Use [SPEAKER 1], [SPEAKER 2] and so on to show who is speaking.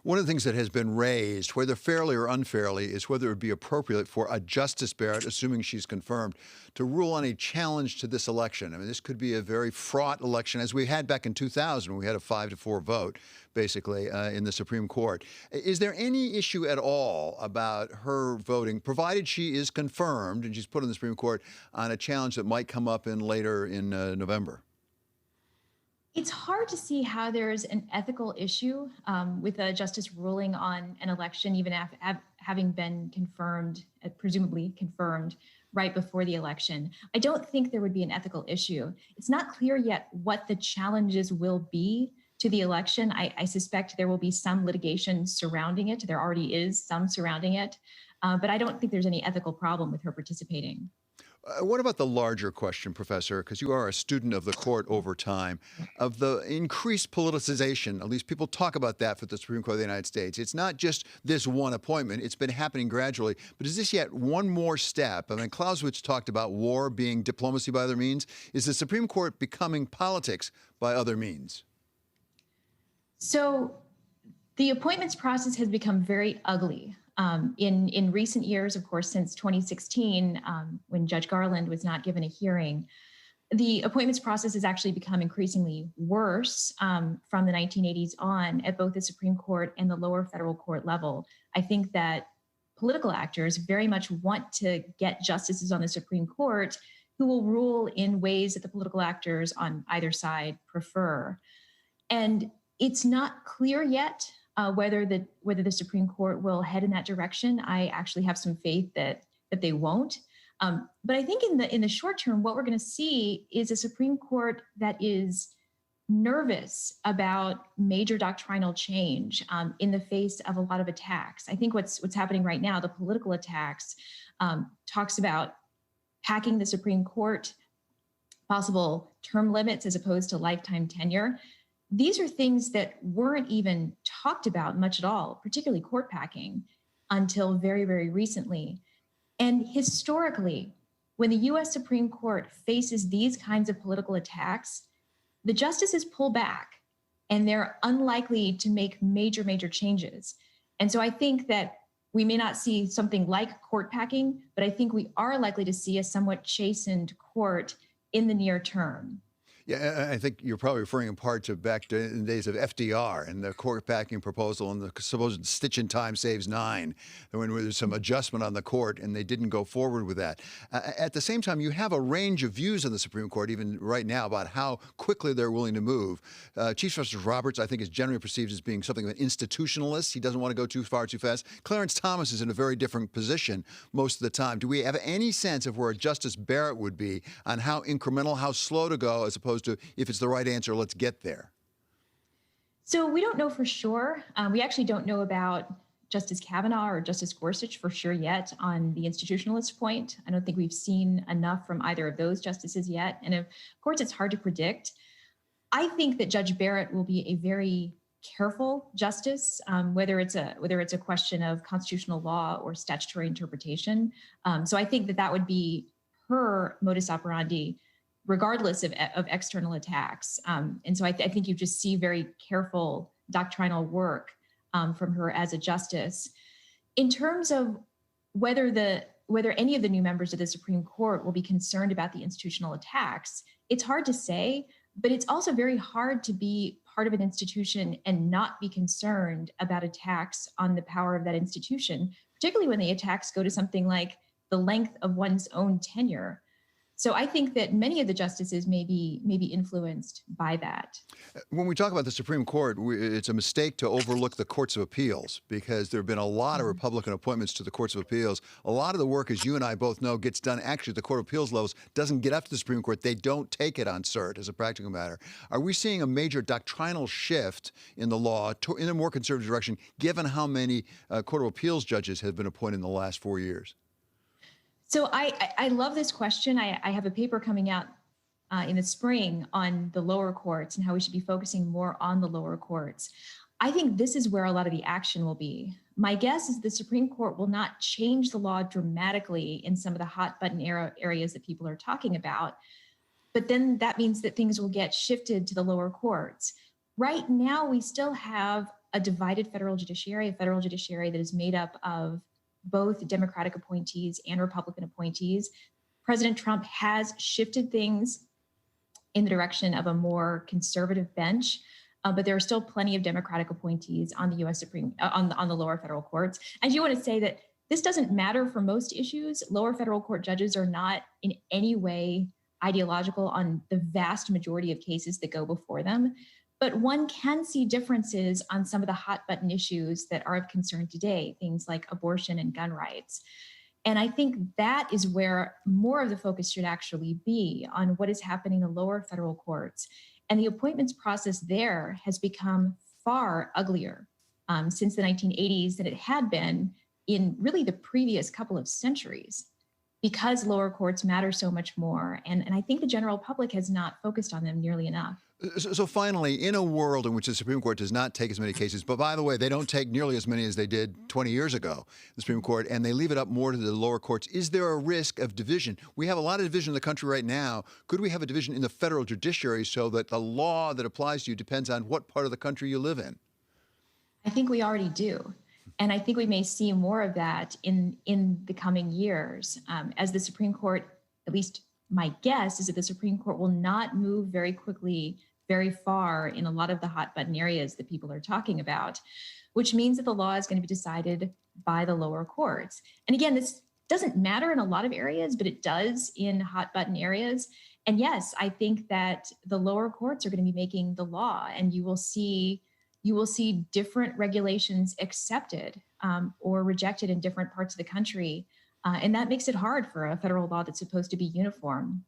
[SPEAKER 1] One of the things that has been raised, whether fairly or unfairly, is whether it would be appropriate for a Justice Barrett, assuming she's confirmed, to rule on a challenge to this election. I mean, this could be a very fraught election, as we had back in 2000, when we had a 5-4 vote, basically, in the Supreme Court. Is there any issue at all about her voting, provided she is confirmed and she's put in the Supreme Court, on a challenge that might come up later in November?
[SPEAKER 2] It's hard to see how there's an ethical issue with a justice ruling on an election, even having been confirmed, presumably confirmed, right before the election. I don't think there would be an ethical issue. It's not clear yet what the challenges will be to the election. I suspect there will be some litigation surrounding it. There already is some surrounding it, but I don't think there's any ethical problem with her participating.
[SPEAKER 1] What about the larger question, Professor, because you are a student of the court over time, of the increased politicization? At least people talk about that for the Supreme Court of the United States. It's not just this one appointment. It's been happening gradually. But is this yet one more step? I mean, Clausewitz talked about war being diplomacy by other means. Is the Supreme Court becoming politics by other means?
[SPEAKER 2] So the appointments process has become very ugly. In recent years, of course, since 2016, when Judge Garland was not given a hearing, the appointments process has actually become increasingly worse from the 1980s on at both the Supreme Court and the lower federal court level. I think that political actors very much want to get justices on the Supreme Court who will rule in ways that the political actors on either side prefer. And it's not clear yet whether the Supreme Court will head in that direction. I actually have some faith that they won't. But I think in the short term, what we're going to see is a Supreme Court that is nervous about major doctrinal change in the face of a lot of attacks. I think what's happening right now, the political attacks, talks about packing the Supreme Court, possible term limits as opposed to lifetime tenure. These are things that weren't even talked about much at all, particularly court packing, until very, very recently. And historically, when the US Supreme Court faces these kinds of political attacks, the justices pull back and they're unlikely to make major, major changes. And so I think that we may not see something like court packing, but I think we are likely to see a somewhat chastened court in the near term.
[SPEAKER 1] Yeah, I think you're probably referring in part to back to the days of FDR and the court packing proposal and the supposed stitch in time saves nine, when there's some adjustment on the court and they didn't go forward with that. At the same time, you have a range of views on the Supreme Court, even right now, about how quickly they're willing to move. Chief Justice Roberts, I think, is generally perceived as being something of an institutionalist. He doesn't want to go too far too fast. Clarence Thomas is in a very different position most of the time. Do we have any sense of where Justice Barrett would be on how incremental, how slow to go, as opposed to if it's the right answer, let's get there?
[SPEAKER 2] So we don't know for sure. We actually don't know about Justice Kavanaugh or Justice Gorsuch for sure yet on the institutionalist point. I don't think we've seen enough from either of those justices yet. And of course, it's hard to predict. I think that Judge Barrett will be a very careful justice, whether it's a question of constitutional law or statutory interpretation. So I think that would be her modus operandi, regardless of external attacks. And so I think you just see very careful doctrinal work from her as a justice. In terms of whether any of the new members of the Supreme Court will be concerned about the institutional attacks, it's hard to say, but it's also very hard to be part of an institution and not be concerned about attacks on the power of that institution, particularly when the attacks go to something like the length of one's own tenure. So I think that many of the justices may be influenced by that.
[SPEAKER 1] When we talk about the Supreme Court, it's a mistake to overlook the courts of appeals, because there have been a lot of Republican appointments to the courts of appeals. A lot of the work, as you and I both know, gets done actually at the Court of Appeals levels, doesn't get up to the Supreme Court. They don't take it on cert as a practical matter. Are we seeing a major doctrinal shift in the law in a more conservative direction, given how many Court of Appeals judges have been appointed in the last 4 years?
[SPEAKER 2] So I love this question. I have a paper coming out in the spring on the lower courts and how we should be focusing more on the lower courts. I think this is where a lot of the action will be. My guess is the Supreme Court will not change the law dramatically in some of the hot button areas that people are talking about, but then that means that things will get shifted to the lower courts. Right now, we still have a divided federal judiciary, a federal judiciary that is made up of both Democratic appointees and Republican appointees. President Trump has shifted things in the direction of a more conservative bench, but there are still plenty of Democratic appointees on the U.S. on the lower federal courts. I do want to say that this doesn't matter for most issues. Lower federal court judges are not in any way ideological on the vast majority of cases that go before them. But one can see differences on some of the hot button issues that are of concern today, things like abortion and gun rights. And I think that is where more of the focus should actually be, on what is happening in the lower federal courts. And the appointments process there has become far uglier since the 1980s than it had been in really the previous couple of centuries, because lower courts matter so much more. And I think the general public has not focused on them nearly enough.
[SPEAKER 1] So finally, in a world in which the Supreme Court does not take as many cases, but by the way, they don't take nearly as many as they did 20 years ago, the Supreme Court, and they leave it up more to the lower courts, is there a risk of division? We have a lot of division in the country right now. Could we have a division in the federal judiciary so that the law that applies to you depends on what part of the country you live in?
[SPEAKER 2] I think we already do. And I think we may see more of that in the coming years, as the Supreme Court, at least my guess is that the Supreme Court will not move very quickly, very far in a lot of the hot button areas that people are talking about, which means that the law is going to be decided by the lower courts. And again, this doesn't matter in a lot of areas, but it does in hot button areas. And yes, I think that the lower courts are going to be making the law, and you will see different regulations accepted or rejected in different parts of the country. And that makes it hard for a federal law that's supposed to be uniform.